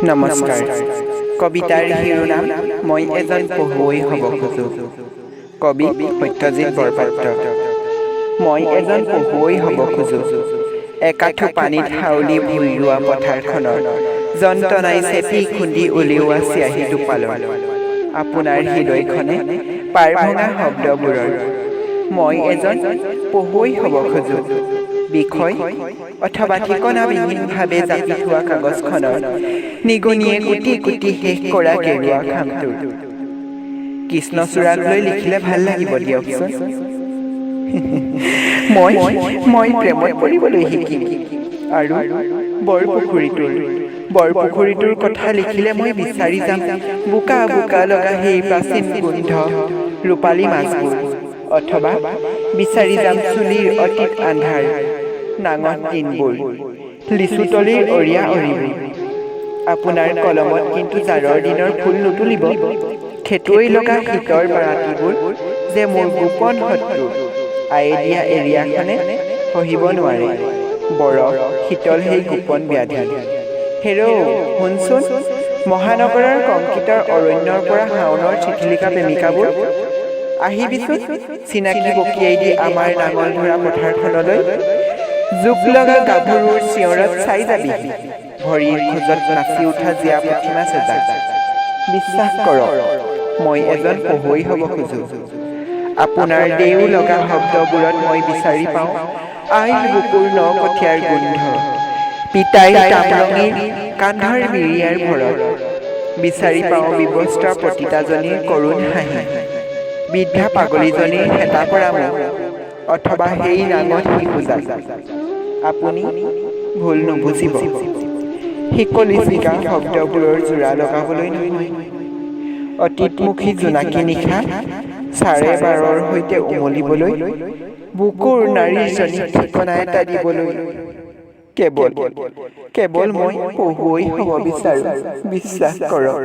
নমস্কাৰ। কবিতাৰ শিৰোনাম মই এজন পঢ়ুৱৈ হ'ব খোজো। কবি সত্যজিৎ বৰপাত্ৰ। মই এজন পঢ়ুৱৈ হ'ব খোজো। একাঠু পানীত হাউলি ভুই ৰোৱা পথাৰখনৰ যন্ত্ৰণাই চেপি খুন্দি উলিওৱা চিয়াহী টোপালৰ আপোনাৰ হৃদয়খনে পাৰ ভঙা শব্দবোৰৰ মই এজন পঢ়ুৱৈ হ'ব খোজো। বিষয় অথবা ঠিকনাবিহীনভাৱে জাপি থোৱা কাগজখনৰ নিগনিয়ে কুটি কুটি শেষ কৰা কেৰুৱা খামটোৰ কৃষ্ণচূড়াক লৈ লিখিলে ভাল লাগিব দিয়কচোন। মই প্ৰেমত পৰিবলৈ শিকিম আৰু বৰপুখুৰীটোৰ কথা লিখিলে মই বিচাৰি যাম বোকা বোকা লগা সেই প্ৰাচীন গোন্ধ ৰূপালী মাছবোৰ, অথবা বিচাৰি যাম চুলিৰ অতীত আন্ধাৰ নাঙঠ দিনবোৰ, লিচুতলিৰ অৰিয়া অৰিবোৰ। আপোনাৰ কলমত কিন্তু জাৰৰ দিনৰ ফুল নুতুলিব। খেতুৱৈ লগা শীতৰ ৰাতিবোৰ যে মোৰ গোপন শত্ৰু আয়ে দিয়া এৰিয়াখনে সহিব নোৱাৰে। বৰফ শীতল সেই গোপন ব্যাধি। হেৰৌ শুনচোন, মহানগৰৰ কংক্ৰিটৰ অৰণ্যৰ পৰা শাওনৰ চিঠিলিখা প্ৰেমিকাবোৰ, আহিবিচোন চিনাকি বকিয়াই দি আমাৰ নাঙল ধৰা পথাৰখনলৈ। জোক লগা গাভৰুৰ চিঞৰত চাই যাবি ভৰিৰ খোজত নাচি উঠা জীয়া পুঠি মাছ এজাক। বিশ্বাস কৰক, মই এজন পঢ়ুৱৈ হ'ব খোজো। আপোনাৰ দেও লগা শব্দবোৰত মই বিচাৰি পাওঁ আইৰ বুকুৰ ন কঠীয়াৰ গোন্ধ, পিতাইৰ তামৰঙীৰ কান্ধৰ মিৰিয়াৰ ভৰত। বিচাৰি পাওঁ বিবস্ত্ৰ পতিতাজনীৰ কৰুণ হাঁহি, বৃদ্ধা পাগলীজনীৰ হেতা পৰা মুখ, অথবা সেই নাঙঠ শিশুজাক। আপুনি ভুল নুবুজিব, শিকলি চিগা শব্দবোৰৰ যোৰা লগাবলৈ নহয়, অতীতমুখী জোনাকী নিশা চাৰে বাৰৰ সৈতে উমলিবলৈ, বুকুৰ নাৰীজনীক ঠিকনা এটা দিবলৈ। কেৱল মই পঢ়ুৱৈ হ'ব বিচাৰো, বিশ্বাস কৰক।